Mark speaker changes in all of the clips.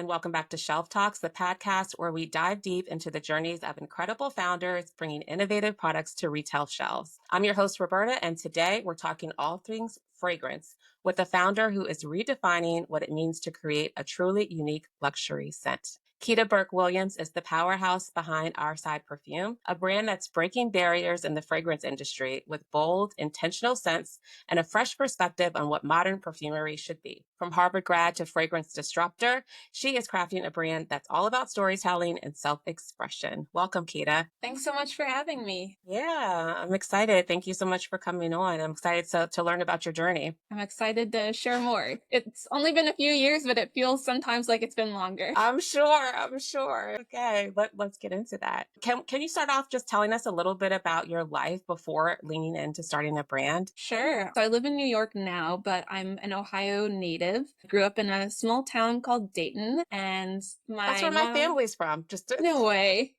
Speaker 1: and welcome back to Shelf Talks, the podcast where we dive deep into the journeys of incredible founders bringing innovative products to retail shelves. I'm your host, Roberta, and today we're talking all things fragrance with a founder who is redefining what it means to create a truly unique luxury scent. Keta Burke-Williams is the powerhouse behind Ourside Perfume, a brand that's breaking barriers in the fragrance industry with bold, intentional scents and a fresh perspective on what modern perfumery should be. From Harvard grad to fragrance disruptor, she is crafting a brand that's all about storytelling and self-expression. Welcome, Keta.
Speaker 2: Thanks so much for having me.
Speaker 1: Yeah, I'm excited. Thank you so much for coming on. I'm excited to learn about your journey.
Speaker 2: I'm excited to share more. It's only been a few years, but it feels sometimes like it's been longer.
Speaker 1: I'm sure. Okay, let's get into that. Can you start off just telling us a little bit about your life before leaning into starting a brand?
Speaker 2: Sure. So I live in New York now, but I'm an Ohio native. I grew up in a small town called Dayton, and
Speaker 1: That's where my family's from.
Speaker 2: No way.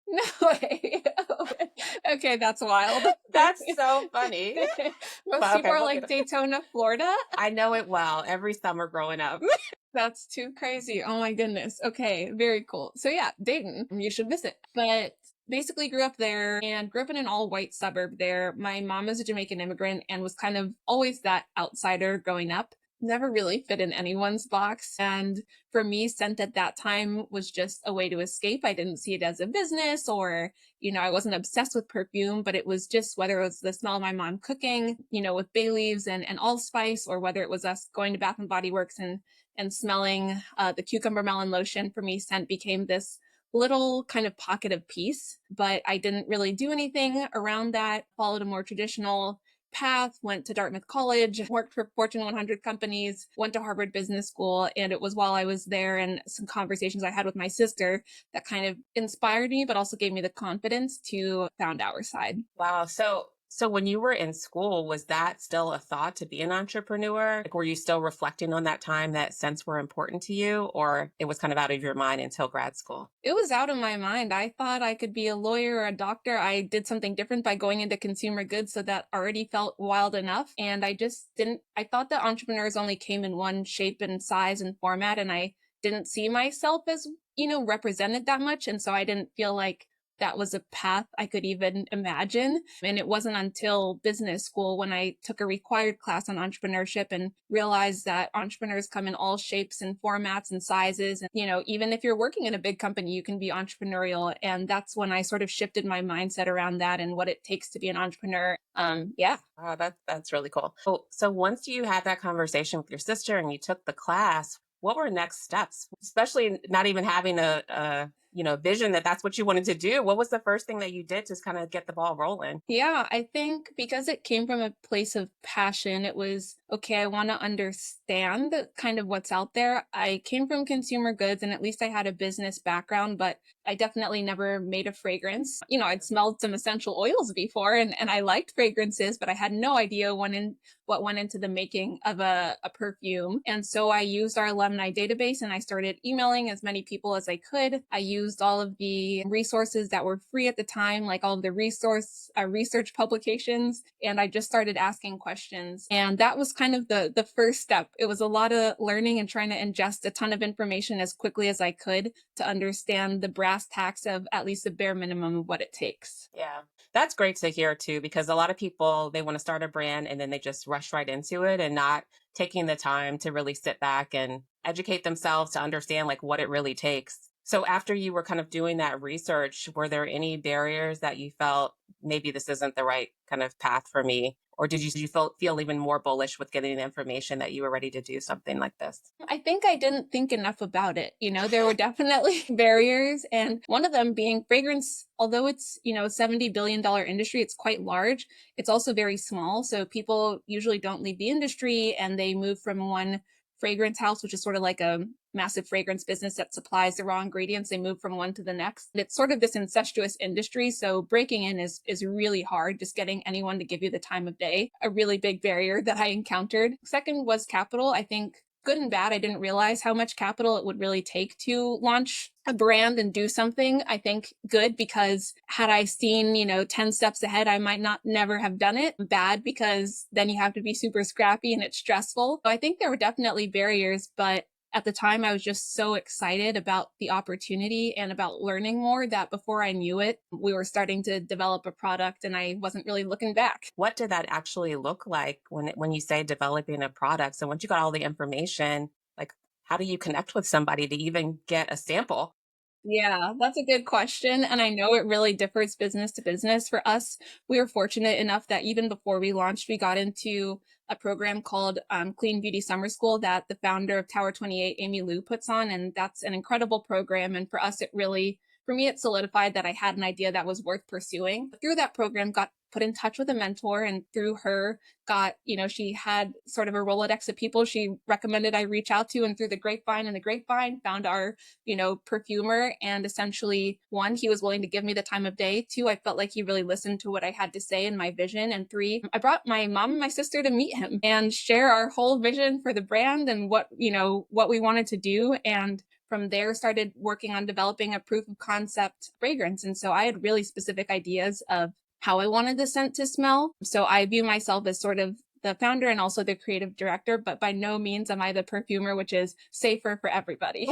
Speaker 2: No way. Okay, that's wild.
Speaker 1: That's so funny.
Speaker 2: Most people are like Daytona, Florida.
Speaker 1: I know it well. Every summer growing up.
Speaker 2: That's too crazy. Oh my goodness. Okay, very cool. So yeah, Dayton, you should visit. But basically grew up there and grew up in an all-white suburb there. My mom is a Jamaican immigrant and was kind of always that outsider growing up. Never really fit in anyone's box. And for me, scent at that time was just a way to escape. I didn't see it as a business or, I wasn't obsessed with perfume, but it was just whether it was the smell of my mom cooking, with bay leaves and allspice, or whether it was us going to Bath and Body Works and smelling the cucumber melon lotion. For me, scent became this little kind of pocket of peace, but I didn't really do anything around that, followed a more traditional path, went to Dartmouth College, worked for Fortune 100 companies, went to Harvard Business School. And it was while I was there and some conversations I had with my sister that kind of inspired me, but also gave me the confidence to found Ourside.
Speaker 1: Wow. So when you were in school, was that still a thought to be an entrepreneur? Like, were you still reflecting on that time that scents were important to you, or it was kind of out of your mind until grad school?
Speaker 2: It was out of my mind. I thought I could be a lawyer or a doctor. I did something different by going into consumer goods, so that already felt wild enough. And I thought that entrepreneurs only came in one shape and size and format, and I didn't see myself as, represented that much. And so I didn't feel like that was a path I could even imagine. And it wasn't until business school when I took a required class on entrepreneurship and realized that entrepreneurs come in all shapes and formats and sizes. And, even if you're working in a big company, you can be entrepreneurial. And that's when I sort of shifted my mindset around that and what it takes to be an entrepreneur. Yeah.
Speaker 1: Wow, that's really cool. So once you had that conversation with your sister and you took the class, what were next steps? Especially not even having a vision that that's what you wanted to do. What was the first thing that you did to kind of get the ball rolling?
Speaker 2: Yeah, I think because it came from a place of passion, it was, okay, I want to understand kind of what's out there. I came from consumer goods and at least I had a business background, but I definitely never made a fragrance. I'd smelled some essential oils before and I liked fragrances, but I had no idea what went into the making of a perfume. And so I used our alumni database and I started emailing as many people as I could. I used all of the resources that were free at the time, like all of the research publications. And I just started asking questions. And that was kind of the first step. It was a lot of learning and trying to ingest a ton of information as quickly as I could to understand the brass tacks of at least the bare minimum of what it takes.
Speaker 1: Yeah, that's great to hear too, because a lot of people, they want to start a brand and then they just rush right into it and not taking the time to really sit back and educate themselves to understand like what it really takes. So after you were kind of doing that research, were there any barriers that you felt maybe this isn't the right kind of path for me? Or did you feel even more bullish with getting the information that you were ready to do something like this?
Speaker 2: I think I didn't think enough about it. There were definitely barriers. And one of them being fragrance, although it's, $70 billion industry, it's quite large. It's also very small. So people usually don't leave the industry and they move from one fragrance house, which is sort of like a massive fragrance business that supplies the raw ingredients. They move from one to the next. It's sort of this incestuous industry. So breaking in is really hard. Just getting anyone to give you the time of day, a really big barrier that I encountered. Second was capital. I think good and bad. I didn't realize how much capital it would really take to launch a brand and do something. I think good because had I seen, 10 steps ahead, I might not never have done it. Bad because then you have to be super scrappy and it's stressful. So I think there were definitely barriers, but at the time, I was just so excited about the opportunity and about learning more that before I knew it, we were starting to develop a product and I wasn't really looking back.
Speaker 1: What did that actually look like when you say developing a product? So once you got all the information, like how do you connect with somebody to even get a sample?
Speaker 2: Yeah, that's a good question. And I know it really differs business to business. For us, we were fortunate enough that even before we launched, we got into a program called Clean Beauty Summer School that the founder of Tower 28, Amy Lou, puts on. And that's an incredible program. And for us, for me, it solidified that I had an idea that was worth pursuing. Through that program, got put in touch with a mentor, and through her she had sort of a Rolodex of people she recommended I reach out to, and through the grapevine found our perfumer. And essentially, one, he was willing to give me the time of day. Two, I felt like he really listened to what I had to say and my vision. And three, I brought my mom and my sister to meet him and share our whole vision for the brand and what we wanted to do. And from there, started working on developing a proof of concept fragrance. And so I had really specific ideas of how I wanted the scent to smell. So I view myself as sort of the founder and also the creative director, but by no means am I the perfumer, which is safer for everybody.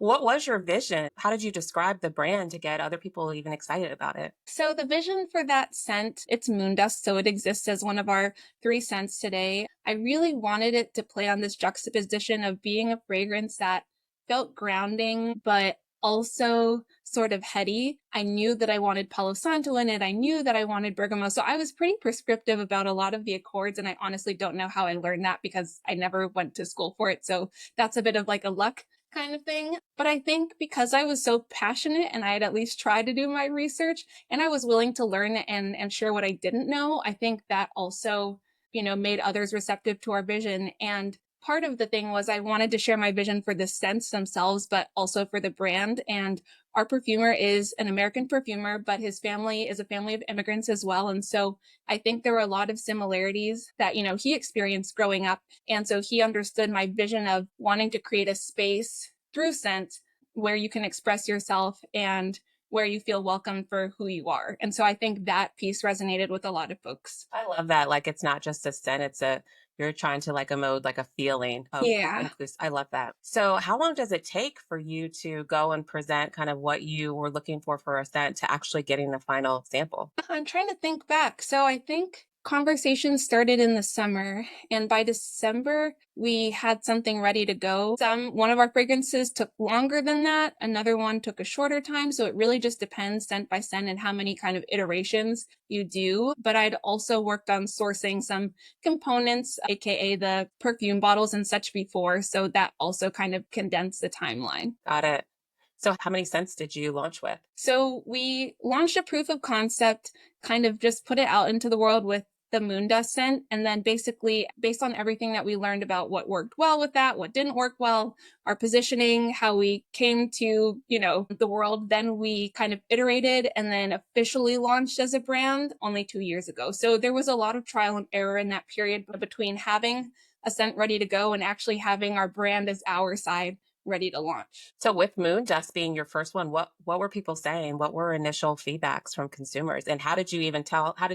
Speaker 1: What was your vision? How did you describe the brand to get other people even excited about it?
Speaker 2: So the vision for that scent, it's Moondust, so it exists as one of our 3 scents today. I really wanted it to play on this juxtaposition of being a fragrance that felt grounding, but also sort of heady. I knew that I wanted Palo Santo in it. I knew that I wanted bergamot. So I was pretty prescriptive about a lot of the accords. And I honestly don't know how I learned that because I never went to school for it. So that's a bit of like a luck kind of thing. But I think because I was so passionate and I had at least tried to do my research and I was willing to learn and share what I didn't know, I think that also, made others receptive to our vision. And part of the thing was I wanted to share my vision for the scents themselves, but also for the brand. And our perfumer is an American perfumer, but his family is a family of immigrants as well. And so I think there were a lot of similarities that, he experienced growing up. And so he understood my vision of wanting to create a space through scent where you can express yourself and where you feel welcome for who you are. And so I think that piece resonated with a lot of folks.
Speaker 1: I love that. Like it's not just a scent, you're trying to like emote like a feeling of
Speaker 2: Yeah.
Speaker 1: inclusive. I love that. So how long does it take for you to go and present kind of what you were looking for a scent to actually getting the final sample?
Speaker 2: I'm trying to think back. So I think conversations started in the summer, and by December we had something ready to go. One of our fragrances took longer than that, another one took a shorter time, so it really just depends scent by scent and how many kind of iterations you do. But I'd also worked on sourcing some components, aka the perfume bottles and such before, so that also kind of condensed the timeline.
Speaker 1: Got it. So how many scents did you launch with?
Speaker 2: So we launched a proof of concept, kind of just put it out into the world with the Moondust scent. And then basically, based on everything that we learned about what worked well with that, what didn't work well, our positioning, how we came to, the world, then we kind of iterated and then officially launched as a brand only 2 years ago. So there was a lot of trial and error in that period between having a scent ready to go and actually having our brand as Ourside ready to launch.
Speaker 1: So with Moondust being your first one, what were people saying? What were initial feedbacks from consumers? And how did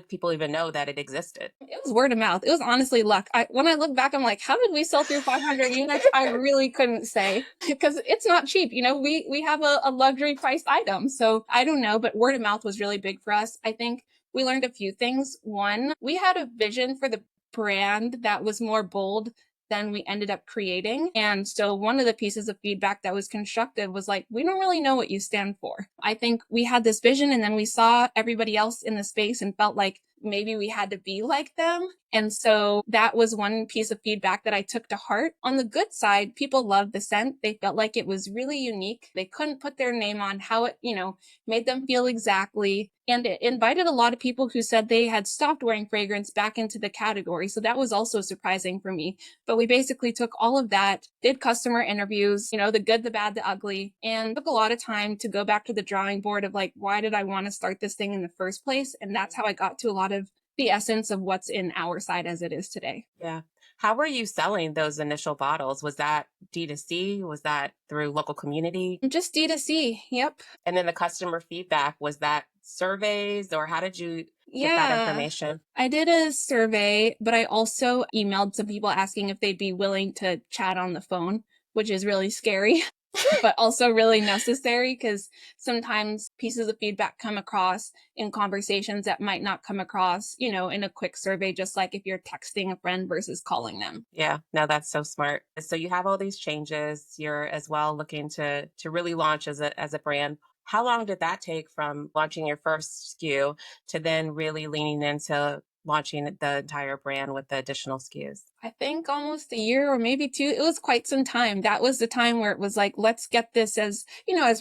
Speaker 1: people even know that it existed?
Speaker 2: It was word of mouth. It was honestly luck. When I look back, I'm like, how did we sell through 500 units? I really couldn't say because it's not cheap. We have a luxury priced item. So I don't know, but word of mouth was really big for us. I think we learned a few things. One, we had a vision for the brand that was more bold than we ended up creating. And so one of the pieces of feedback that was constructive was like, we don't really know what you stand for. I think we had this vision and then we saw everybody else in the space and felt like maybe we had to be like them. And so that was one piece of feedback that I took to heart. On the good side, people loved the scent. They felt like it was really unique. They couldn't put their name on how it, made them feel exactly. And it invited a lot of people who said they had stopped wearing fragrance back into the category. So that was also surprising for me. But we basically took all of that, did customer interviews, the good, the bad, the ugly, and took a lot of time to go back to the drawing board of like, why did I want to start this thing in the first place? And that's how I got to a lot of the essence of what's in Ourside as it is today.
Speaker 1: Yeah. How were you selling those initial bottles? Was that D2C? Was that through local community?
Speaker 2: Just D2C. Yep.
Speaker 1: And then the customer feedback, was that surveys or how did you get that
Speaker 2: Yeah.
Speaker 1: information?
Speaker 2: I did a survey, but I also emailed some people asking if they'd be willing to chat on the phone, which is really scary, but also really necessary because sometimes pieces of feedback come across in conversations that might not come across, in a quick survey, just like if you're texting a friend versus calling them.
Speaker 1: Yeah, no, that's so smart. So you have all these changes. You're as well looking to really launch as a brand. How long did that take from launching your first SKU to then really leaning into launching the entire brand with the additional SKUs?
Speaker 2: I think almost a year or maybe two. It was quite some time. That was the time where it was like, let's get this as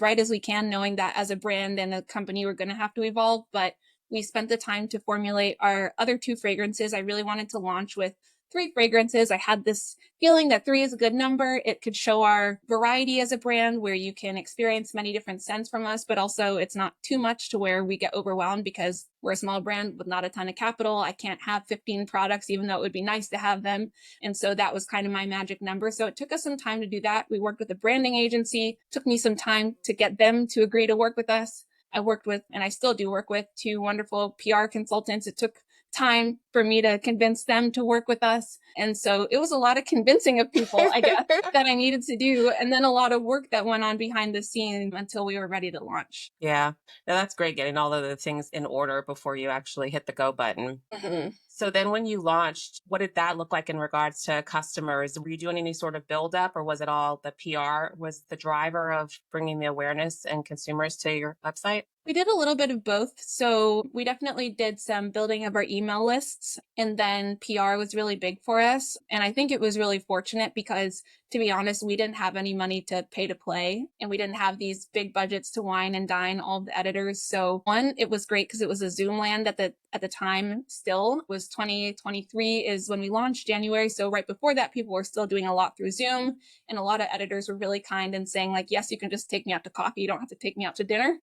Speaker 2: right as we can, knowing that as a brand and a company, we're going to have to evolve. But we spent the time to formulate our other two fragrances. I really wanted to launch with three fragrances. I had this feeling that three is a good number. It could show our variety as a brand where you can experience many different scents from us, but also it's not too much to where we get overwhelmed because we're a small brand with not a ton of capital. I can't have 15 products, even though it would be nice to have them. And so that was kind of my magic number. So it took us some time to do that. We worked with a branding agency, took me some time to get them to agree to work with us. I worked with, and I still do work with, two wonderful PR consultants. It took time for me to convince them to work with us. And so it was a lot of convincing of people, I guess, that I needed to do. And then a lot of work that went on behind the scenes until we were ready to launch.
Speaker 1: Yeah, no, that's great getting all of the things in order before you actually hit the go button.
Speaker 2: Mhm.
Speaker 1: So then when you launched, what did that look like in regards to customers? Were you doing any sort of build up or was it all the PR was the driver of bringing the awareness and consumers to your website?
Speaker 2: We did a little bit of both. So we definitely did some building of our email lists, and then PR was really big for us. And I think it was really fortunate because, to be honest, we didn't have any money to pay to play, and we didn't have these big budgets to wine and dine all the editors. So one, it was great because it was a Zoom land at the time. Still was 2023 is when we launched, January. So right before that, people were still doing a lot through Zoom, and a lot of editors were really kind and saying like, yes, you can just take me out to coffee. You don't have to take me out to dinner,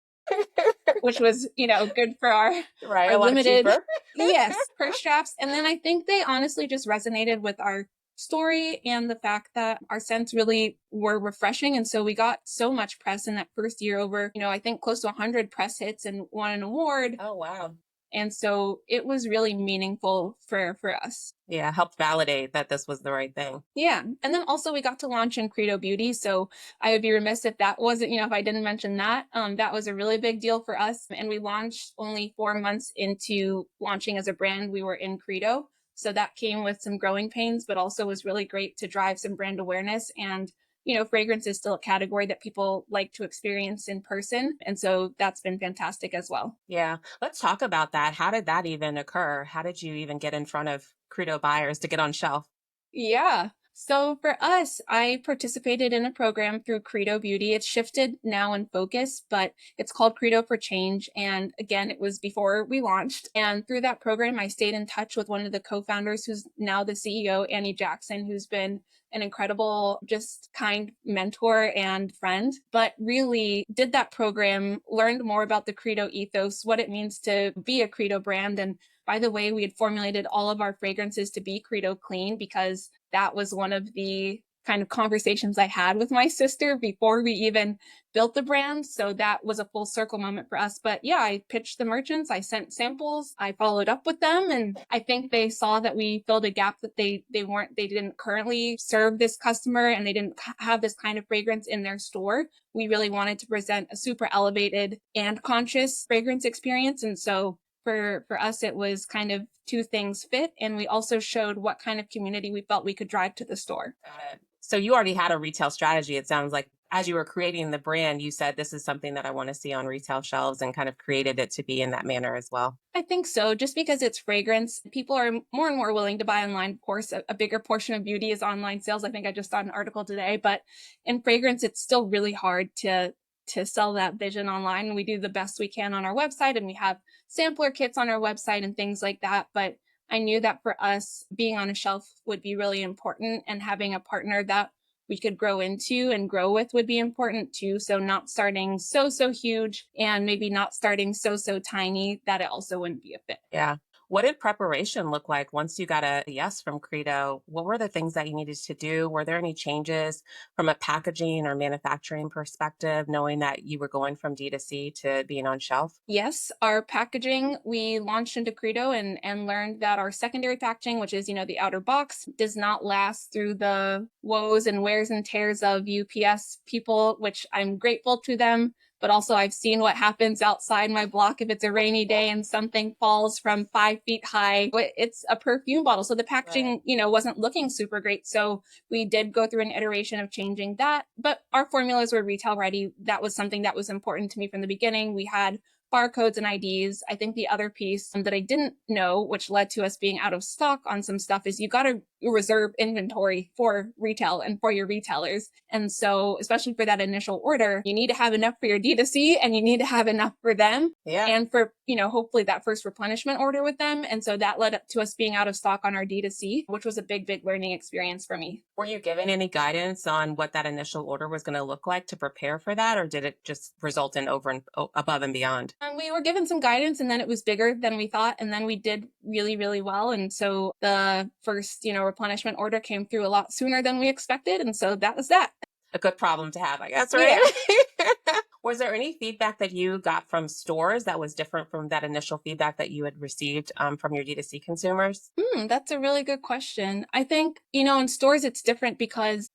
Speaker 2: which was, good for our
Speaker 1: Right,
Speaker 2: our
Speaker 1: a lot
Speaker 2: limited,
Speaker 1: cheaper.
Speaker 2: yes, purse drafts. And then I think they honestly just resonated with our story and the fact that our scents really were refreshing. And so we got so much press in that first year, over, I think close to 100 press hits and won an award.
Speaker 1: Oh, wow.
Speaker 2: And so it was really meaningful for us.
Speaker 1: Yeah, helped validate that this was the right thing.
Speaker 2: Yeah. And then also we got to launch in Credo Beauty. So I would be remiss if that wasn't, if I didn't mention that. That was a really big deal for us. And we launched only 4 months into launching as a brand. We were in Credo. So that came with some growing pains, but also was really great to drive some brand awareness. And, fragrance is still a category that people like to experience in person. And so that's been fantastic as well.
Speaker 1: Yeah, let's talk about that. How did that even occur? How did you even get in front of Credo buyers to get on shelf?
Speaker 2: Yeah. So for us, I participated in a program through Credo Beauty. It's shifted now in focus, but it's called Credo for Change. And again, it was before we launched. And through that program, I stayed in touch with one of the co-founders who's now the CEO, Annie Jackson, who's been an incredible, just kind mentor and friend, but really did that program, learned more about the Credo ethos, what it means to be a Credo brand. And by the way, we had formulated all of our fragrances to be Credo clean because that was one of the kind of conversations I had with my sister before we even built the brand. So that was a full circle moment for us. But yeah, I pitched the merchants, I sent samples, I followed up with them, and I think they saw that we filled a gap that they didn't currently serve this customer, and they didn't have this kind of fragrance in their store. We really wanted to present a super elevated and conscious fragrance experience. And so for us, it was kind of two things fit. And we also showed what kind of community we felt we could drive to the store.
Speaker 1: Got it. So you already had a retail strategy. It sounds like as you were creating the brand, you said this is something that I want to see on retail shelves and kind of created it to be in that manner as well.
Speaker 2: I think so. Just because it's fragrance, people are more and more willing to buy online. Of course, a bigger portion of beauty is online sales. I think I just saw an article today, but in fragrance, it's still really hard to sell that vision online. We do the best we can on our website, and we have sampler kits on our website and things like that. But I knew that for us, being on a shelf would be really important, and having a partner that we could grow into and grow with would be important too. So not starting so huge, and maybe not starting so tiny that it also wouldn't be a fit.
Speaker 1: Yeah. What did preparation look like once you got a yes from Credo? What were the things that you needed to do? Were there any changes from a packaging or manufacturing perspective, knowing that you were going from D2C to being on shelf?
Speaker 2: Yes, our packaging, we launched into Credo and learned that our secondary packaging, which is, the outer box, does not last through the woes and wears and tears of UPS people, which I'm grateful to them. But also I've seen what happens outside my block if it's a rainy day and something falls from 5 feet high. It's a perfume bottle. So the packaging, wasn't looking super great. So we did go through an iteration of changing that, but our formulas were retail ready. That was something that was important to me from the beginning. We had barcodes and IDs. I think the other piece that I didn't know, which led to us being out of stock on some stuff, is you got to reserve inventory for retail and for your retailers. And so, especially for that initial order, you need to have enough for your D2C and you need to have enough for them.
Speaker 1: Yeah.
Speaker 2: And for, hopefully that first replenishment order with them. And so that led up to us being out of stock on our D2C, which was a big, big learning experience for me.
Speaker 1: Were you given any guidance on what that initial order was going to look like to prepare for that? Or did it just result in over and above and beyond?
Speaker 2: And we were given some guidance, and then it was bigger than we thought. And then we did really, really well. And so the first, replenishment order came through a lot sooner than we expected. And so that was that.
Speaker 1: A good problem to have, I guess, right? Yeah. Was there any feedback that you got from stores that was different from that initial feedback that you had received from your D2C consumers?
Speaker 2: That's a really good question. I think, in stores, it's different because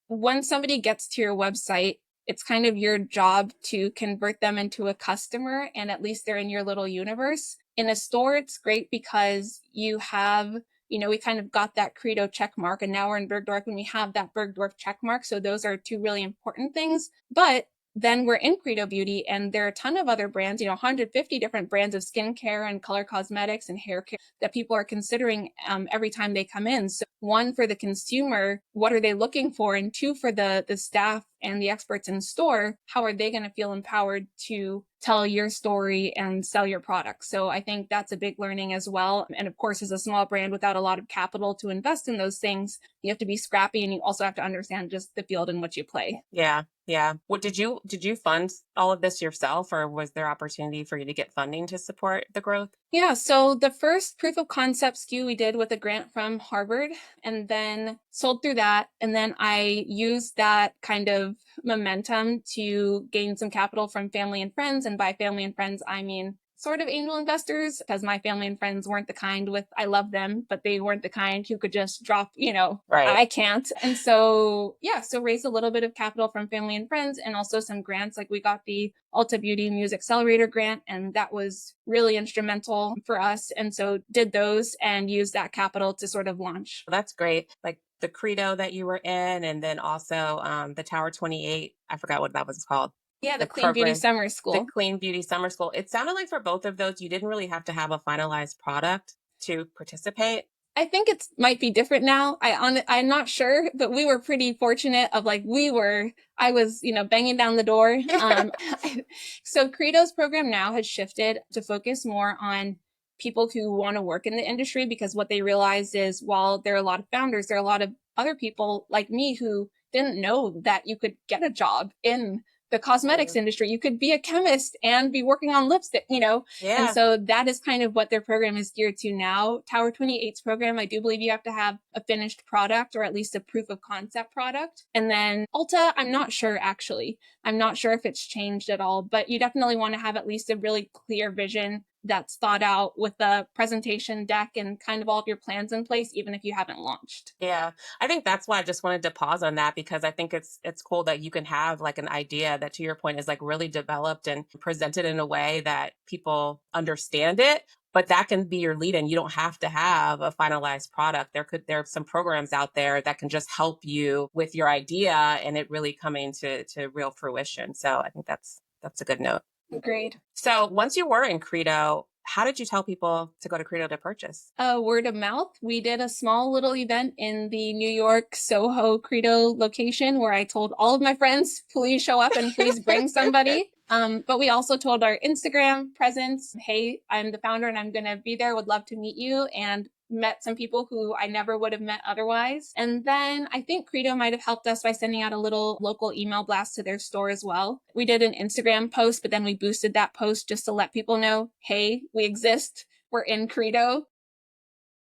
Speaker 2: when somebody gets to your website, it's kind of your job to convert them into a customer, and at least they're in your little universe. In a store, it's great because you have, we kind of got that Credo check mark, and now we're in Bergdorf and we have that Bergdorf check mark. So those are two really important things. But then we're in Credo Beauty, and there are a ton of other brands, 150 different brands of skincare and color cosmetics and hair care that people are considering every time they come in. So one, for the consumer, what are they looking for? And two, for the staff and the experts in store, how are they going to feel empowered to tell your story and sell your products? So I think that's a big learning as well. And of course, as a small brand without a lot of capital to invest in those things, you have to be scrappy, and you also have to understand just the field in which you play.
Speaker 1: Yeah. Yeah. What did you fund all of this yourself, or was there opportunity for you to get funding to support the growth?
Speaker 2: Yeah. So the first proof of concept SKU we did with a grant from Harvard, and then sold through that. And then I used that kind of momentum to gain some capital from family and friends. And by family and friends, I mean sort of angel investors, because my family and friends weren't the kind I love them, but they weren't the kind who could just drop,
Speaker 1: Right.
Speaker 2: I can't. And so, so raised a little bit of capital from family and friends, and also some grants. Like we got the Ulta Beauty Muse Accelerator grant, and that was really instrumental for us. And so did those and used that capital to sort of launch.
Speaker 1: That's great. Like the Credo that you were in, and then also the Tower 28, I forgot what that was called.
Speaker 2: Yeah, the Clean Beauty Summer
Speaker 1: The
Speaker 2: School.
Speaker 1: Clean Beauty Summer School. It sounded like for both of those, you didn't really have to have a finalized product to participate.
Speaker 2: I think it might be different now. I'm not sure, but we were pretty fortunate of I was, banging down the door. So Credo's program now has shifted to focus more on people who want to work in the industry, because what they realized is while there are a lot of founders, there are a lot of other people like me who didn't know that you could get a job in the cosmetics industry. You could be a chemist and be working on lipstick,
Speaker 1: Yeah.
Speaker 2: And so that is kind of what their program is geared to now. Tower 28's program, I do believe you have to have a finished product or at least a proof of concept product. And then Ulta, I'm not sure actually. I'm not sure if it's changed at all, but you definitely want to have at least a really clear vision that's thought out with a presentation deck and kind of all of your plans in place, even if you haven't launched.
Speaker 1: Yeah. I think that's why I just wanted to pause on that, because I think it's cool that you can have like an idea that, to your point, is like really developed and presented in a way that people understand it. But that can be your lead in. You don't have to have a finalized product. There are some programs out there that can just help you with your idea and it really coming to real fruition. So I think that's a good note.
Speaker 2: Agreed.
Speaker 1: So once you were in Credo, how did you tell people to go to Credo to purchase?
Speaker 2: Word of mouth. We did a small little event in the New York Soho Credo location where I told all of my friends, please show up and please bring somebody. But we also told our Instagram presence, hey, I'm the founder and I'm going to be there. Would love to meet you. And met some people who I never would have met otherwise. And then I think Credo might have helped us by sending out a little local email blast to their store as well. We did an Instagram post, but then we boosted that post just to let people know, hey, we exist. were in Credo.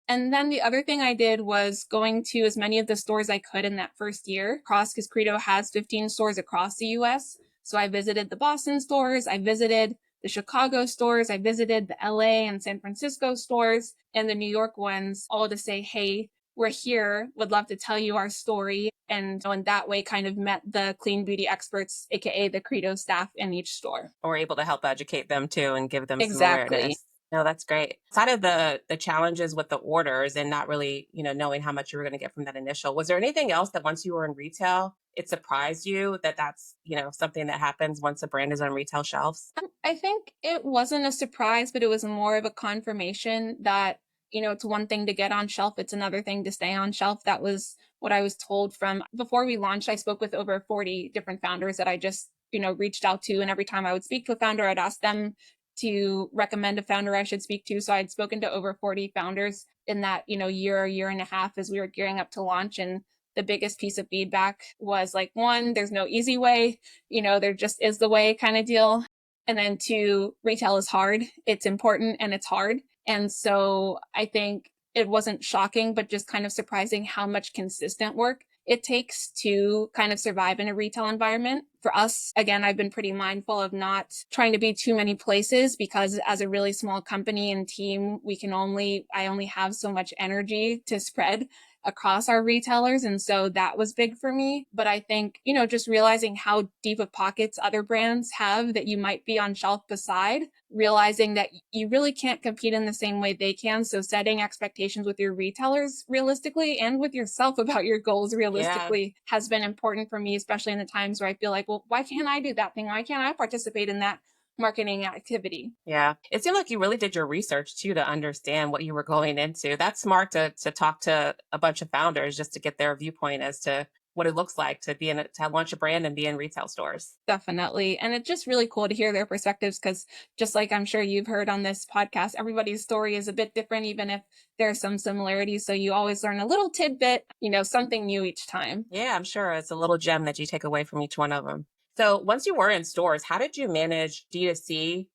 Speaker 2: And then the other thing I did was going to as many of the stores I could in that first year across, because Credo has 15 stores across the US. So I visited the Boston stores, I visited the Chicago stores, I visited the LA and San Francisco stores and the New York ones, all to say, hey, we're here, would love to tell you our story. And in that way kind of met the clean beauty experts, aka the Credo staff in each store.
Speaker 1: Or able to help educate them too and give them some
Speaker 2: Exactly.
Speaker 1: awareness. No, that's great. Aside of the challenges with the orders and not really, knowing how much you were going to get from that initial, was there anything else that once you were in retail, it surprised you that that's, something that happens once a brand is on retail shelves?
Speaker 2: I think it wasn't a surprise, but it was more of a confirmation that, it's one thing to get on shelf, it's another thing to stay on shelf. That was what I was told from before we launched. I spoke with over 40 different founders that I just, reached out to. And every time I would speak to a founder, I'd ask them to recommend a founder I should speak to. So I'd spoken to over 40 founders in that, year and a half as we were gearing up to launch. And the biggest piece of feedback was like, one, there's no easy way, there just is the way kind of deal. And then two, retail is hard. It's important and it's hard. And so I think it wasn't shocking, but just kind of surprising how much consistent work it takes to kind of survive in a retail environment. For us, again, I've been pretty mindful of not trying to be too many places, because as a really small company and team, I only have so much energy to spread across our retailers. And so that was big for me. But I think, just realizing how deep of pockets other brands have that you might be on shelf beside, realizing that you really can't compete in the same way they can. So setting expectations with your retailers realistically and with yourself about your goals realistically has been important for me, especially in the times where I feel like, well, why can't I do that thing? Why can't I participate in that marketing activity?
Speaker 1: Yeah. It seemed like you really did your research too to understand what you were going into. That's smart to talk to a bunch of founders just to get their viewpoint as to what it looks like to to launch a brand and be in retail stores.
Speaker 2: Definitely. And it's just really cool to hear their perspectives, because just like I'm sure you've heard on this podcast, everybody's story is a bit different, even if there are some similarities. So you always learn a little tidbit, something new each time.
Speaker 1: Yeah, I'm sure it's a little gem that you take away from each one of them. So once you were in stores, how did you manage D2C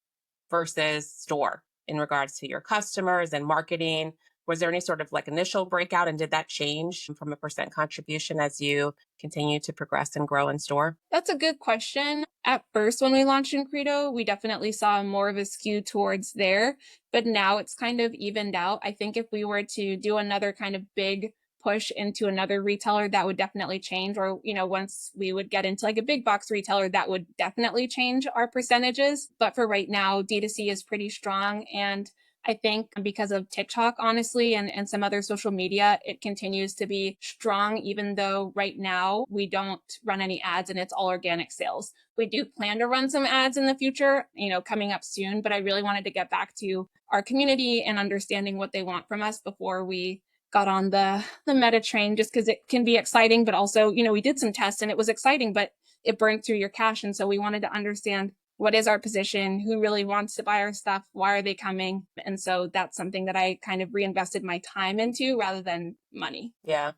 Speaker 1: versus store in regards to your customers and marketing? Was there any sort of like initial breakout, and did that change from a percent contribution as you continue to progress and grow in store?
Speaker 2: That's a good question. At first, when we launched in Credo, we definitely saw more of a skew towards there, but now it's kind of evened out. I think if we were to do another kind of big push into another retailer, that would definitely change. Or, once we would get into like a big box retailer, that would definitely change our percentages. But for right now, D2C is pretty strong. And I think because of TikTok, honestly, and some other social media, it continues to be strong, even though right now we don't run any ads and it's all organic sales. We do plan to run some ads in the future, coming up soon, but I really wanted to get back to our community and understanding what they want from us before we got on the meta train, just because it can be exciting, but also, we did some tests and it was exciting, but it burned through your cash. And so we wanted to understand, what is our position? Who really wants to buy our stuff? Why are they coming? And so that's something that I kind of reinvested my time into rather than money.
Speaker 1: Yeah.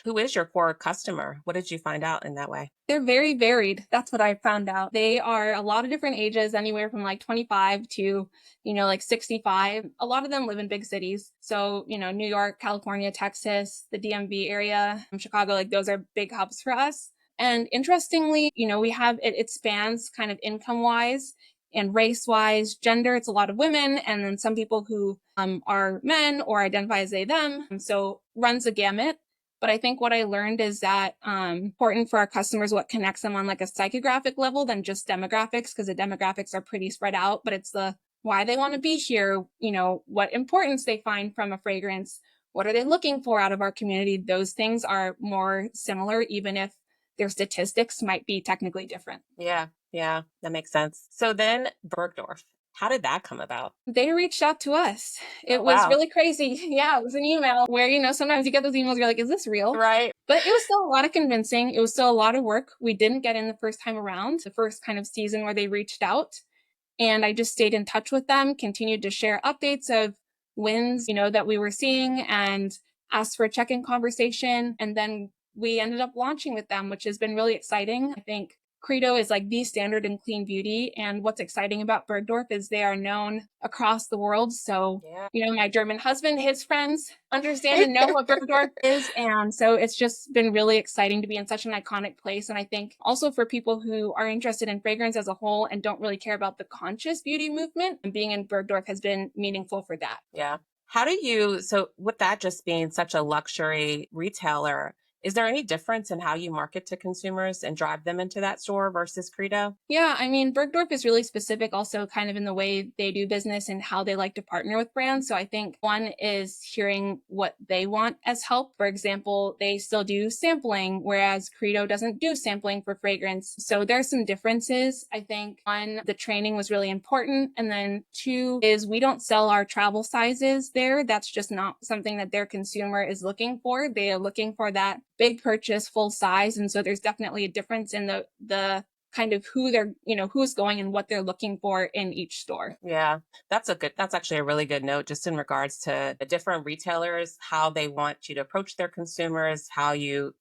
Speaker 1: Who is your core customer? What did you find out in that way?
Speaker 2: They're very varied. That's what I found out. They are a lot of different ages, anywhere from like 25 to, like 65. A lot of them live in big cities. So, New York, California, Texas, the DMV area, Chicago, like those are big hubs for us. And interestingly, we have it spans kind of income wise and race wise, gender. It's a lot of women, and then some people who are men or identify as they, them. So runs a gamut. But I think what I learned is that important for our customers, what connects them on like a psychographic level than just demographics, because the demographics are pretty spread out, but it's the why they want to be here, what importance they find from a fragrance, what are they looking for out of our community. Those things are more similar, even if their statistics might be technically different.
Speaker 1: Yeah, that makes sense. So then Bergdorf, how did that come about?
Speaker 2: They reached out to us. It
Speaker 1: Oh,
Speaker 2: was
Speaker 1: wow.
Speaker 2: really crazy. Yeah, it was an email where, sometimes you get those emails, you're like, is this real?
Speaker 1: Right.
Speaker 2: But it was still a lot of convincing. It was still a lot of work. We didn't get in the first time around, the first kind of season where they reached out. And I just stayed in touch with them, continued to share updates of wins, that we were seeing, and asked for a check-in conversation. And then we ended up launching with them, which has been really exciting. I think Credo is like the standard in clean beauty. And what's exciting about Bergdorf is they are known across the world. So,
Speaker 1: Yeah.
Speaker 2: my German husband, his friends understand and know what Bergdorf is. And so it's just been really exciting to be in such an iconic place. And I think also for people who are interested in fragrance as a whole and don't really care about the conscious beauty movement, and being in Bergdorf has been meaningful for that.
Speaker 1: Yeah. So with that just being such a luxury retailer, is there any difference in how you market to consumers and drive them into that store versus Credo?
Speaker 2: Yeah, I mean, Bergdorf is really specific also kind of in the way they do business and how they like to partner with brands. So I think one is hearing what they want as help. For example, they still do sampling, whereas Credo doesn't do sampling for fragrance. So there's some differences. I think one, the training was really important. And then two is we don't sell our travel sizes there. That's just not something that their consumer is looking for. They are looking for that big purchase, full size. And so there's definitely a difference in the kind of who they're, who's going and what they're looking for in each store.
Speaker 1: Yeah, that's actually a really good note just in regards to the different retailers, how they want you to approach their consumers, how you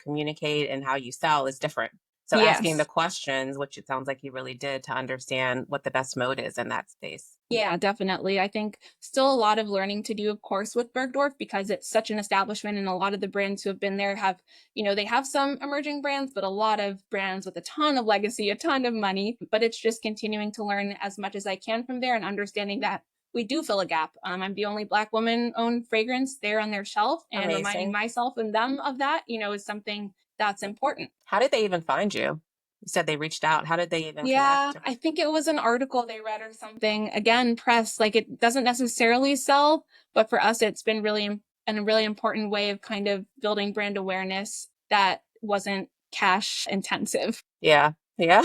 Speaker 1: communicate and how you sell is different. So asking the
Speaker 2: Yes.
Speaker 1: questions, which it sounds like you really did to understand what the best mode is in that space.
Speaker 2: Yeah, definitely. I think still a lot of learning to do, of course, with Bergdorf because it's such an establishment and a lot of the brands who have been there have, they have some emerging brands, but a lot of brands with a ton of legacy, a ton of money. But it's just continuing to learn as much as I can from there and understanding that we do fill a gap. I'm the only Black woman owned fragrance there on their shelf, and reminding
Speaker 1: Amazing.
Speaker 2: myself and them of that, is something that's important.
Speaker 1: How did they even find you? You said they reached out. How did they even
Speaker 2: Yeah,
Speaker 1: connect?
Speaker 2: I think it was an article they read or something. Again, press, like it doesn't necessarily sell, but for us, it's been a really important way of kind of building brand awareness that wasn't cash intensive.
Speaker 1: Yeah. Yeah.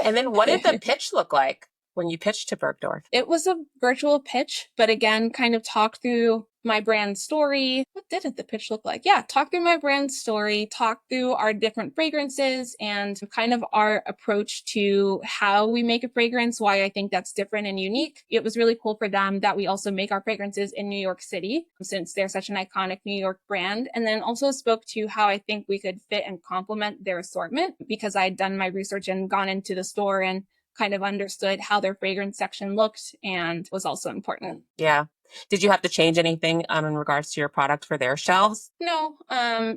Speaker 1: And then what did the pitch look like when you pitched to Bergdorf?
Speaker 2: It was a virtual pitch, but again, kind of talk through my brand story. What did the pitch look like? Yeah, talk through my brand story, talk through our different fragrances and kind of our approach to how we make a fragrance, why I think that's different and unique. It was really cool for them that we also make our fragrances in New York City since they're such an iconic New York brand. And then also spoke to how I think we could fit and complement their assortment because I had done my research and gone into the store and kind of understood how their fragrance section looked and was also important.
Speaker 1: Yeah. Did you have to change anything in regards to your product for their shelves?
Speaker 2: No,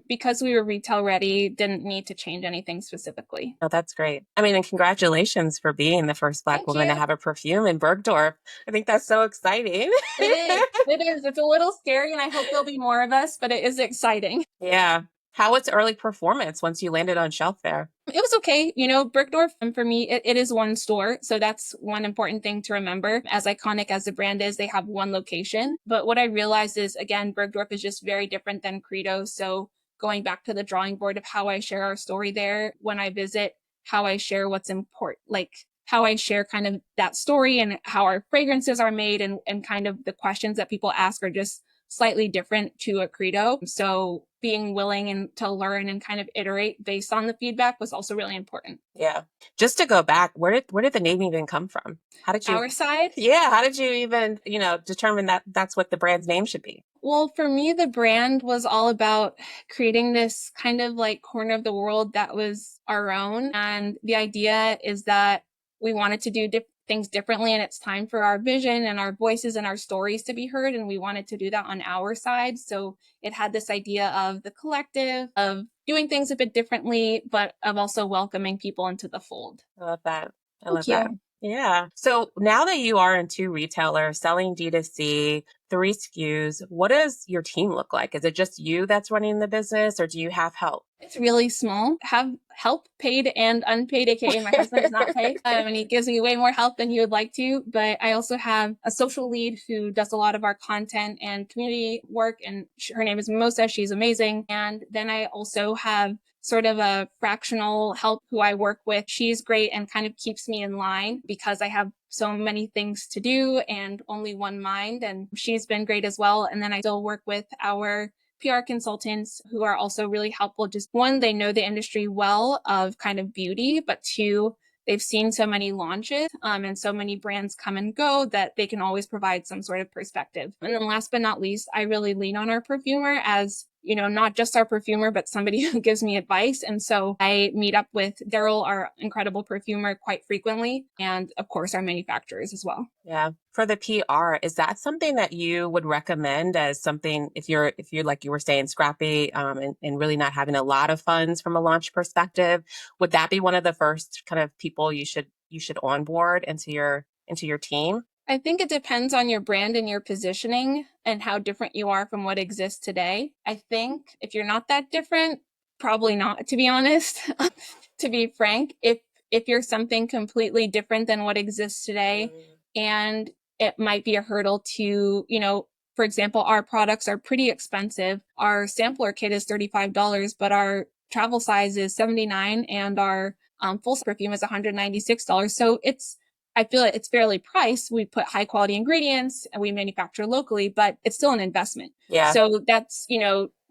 Speaker 2: because we were retail ready, didn't need to change anything specifically.
Speaker 1: Oh, that's great. I mean, and congratulations for being the first Black
Speaker 2: Thank
Speaker 1: woman to
Speaker 2: you.
Speaker 1: have a perfume in Bergdorf. I think that's so exciting.
Speaker 2: It is. It is. It's a little scary, and I hope there'll be more of us, but it is exciting.
Speaker 1: Yeah. How was early performance once you landed on shelf there?
Speaker 2: It was okay. Bergdorf, for me, it is one store. So that's one important thing to remember. As iconic as the brand is, they have one location. But what I realized is, again, Bergdorf is just very different than Credo. So going back to the drawing board of how I share our story there when I visit, how I share what's important, like how I share kind of that story and how our fragrances are made and kind of the questions that people ask are just slightly different to a Credo. So being willing and to learn and kind of iterate based on the feedback was also really important.
Speaker 1: Yeah. Just to go back, where did the name even come from? How did you
Speaker 2: Ourside?
Speaker 1: Yeah, how did you even, determine that that's what the brand's name should be?
Speaker 2: Well, for me, the brand was all about creating this kind of like corner of the world that was our own. And the idea is that we wanted to do things differently, and it's time for our vision and our voices and our stories to be heard. And we wanted to do that on our side. So it had this idea of the collective, of doing things a bit differently, but of also welcoming people into the fold.
Speaker 1: I love that. I
Speaker 2: Thank
Speaker 1: love that.
Speaker 2: you.
Speaker 1: Yeah. So now that you are in two retailers selling D2C, 3 SKUs, what does your team look like? Is it just you that's running the business or do you have help?
Speaker 2: It's really small. Have help, paid and unpaid, aka my husband is not paid, and he gives me way more help than he would like to. But I also have a social lead who does a lot of our content and community work, and her name is Mimosa. She's amazing. And then I also have sort of a fractional help who I work with. She's great and kind of keeps me in line because I have so many things to do and only one mind. And she's been great as well. And then I still work with our PR consultants who are also really helpful. Just one, they know the industry well of kind of beauty, but two, they've seen so many launches and so many brands come and go that they can always provide some sort of perspective. And then last but not least, I really lean on our perfumer as not just our perfumer, but somebody who gives me advice. And so I meet up with Daryl, our incredible perfumer, quite frequently. And of course, our manufacturers as well.
Speaker 1: Yeah. For the PR, is that something that you would recommend as something if you're like you were saying, scrappy, and really not having a lot of funds from a launch perspective? Would that be one of the first kind of people you should onboard into your team?
Speaker 2: I think it depends on your brand and your positioning and how different you are from what exists today. I think if you're not that different, probably not, to be honest. To be frank, if you're something completely different than what exists today, and it might be a hurdle to, for example, our products are pretty expensive. Our sampler kit is $35, but our travel size is $79, and our full perfume is $196. So I feel like it's fairly priced. We put high quality ingredients and we manufacture locally, but it's still an investment.
Speaker 1: Yeah.
Speaker 2: So that's,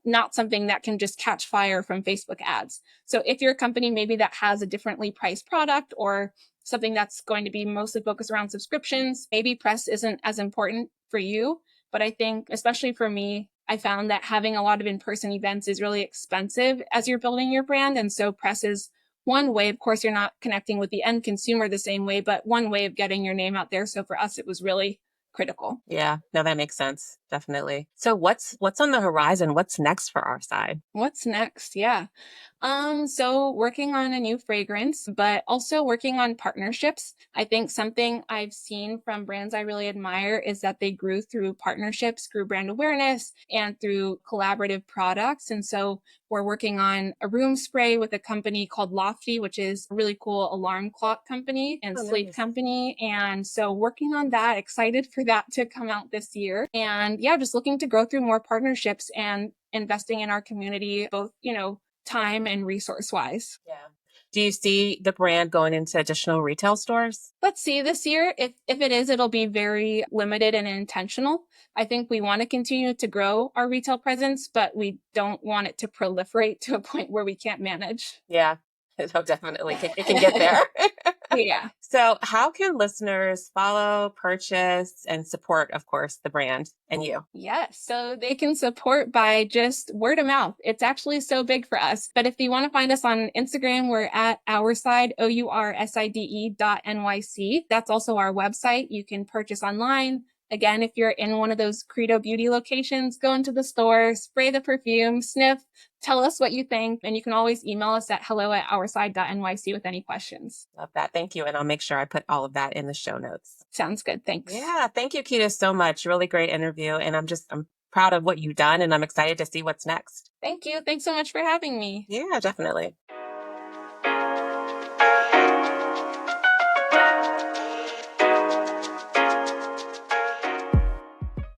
Speaker 2: not something that can just catch fire from Facebook ads. So if you're a company maybe that has a differently priced product or something that's going to be mostly focused around subscriptions, maybe press isn't as important for you. But I think, especially for me, I found that having a lot of in-person events is really expensive as you're building your brand. And so press is one way. Of course, you're not connecting with the end consumer the same way, but one way of getting your name out there. So for us, it was really critical.
Speaker 1: Yeah, no, that makes sense. Definitely. So what's on the horizon? What's next for Ourside?
Speaker 2: What's next? Yeah. So working on a new fragrance, but also working on partnerships. I think something I've seen from brands I really admire is that they grew through partnerships, grew brand awareness, and through collaborative products. And so we're working on a room spray with a company called Lofty, which is a really cool alarm clock company and sleep company. And so working on that, excited for that to come out this year. And yeah, just looking to grow through more partnerships and investing in our community, both, time and resource wise.
Speaker 1: Yeah. Do you see the brand going into additional retail stores?
Speaker 2: Let's see this year. If it is, it'll be very limited and intentional. I think we want to continue to grow our retail presence, but we don't want it to proliferate to a point where we can't manage.
Speaker 1: Yeah. Oh, definitely. It can get there.
Speaker 2: Yeah.
Speaker 1: So how can listeners follow, purchase, and support, of course, the brand and you?
Speaker 2: Yes. So they can support by just word of mouth. It's actually so big for us. But if you want to find us on Instagram, we're at Ourside, ourside.nyc. That's also our website. You can purchase online. Again, if you're in one of those Credo beauty locations, go into the store, spray the perfume, sniff, tell us what you think. And you can always email us at hello@ourside.nyc with any questions.
Speaker 1: Love that. Thank you. And I'll make sure I put all of that in the show notes.
Speaker 2: Sounds good. Thanks.
Speaker 1: Yeah. Thank you, Keta, so much. Really great interview. And I'm proud of what you've done and I'm excited to see what's next.
Speaker 2: Thank you. Thanks so much for having me.
Speaker 1: Yeah, definitely.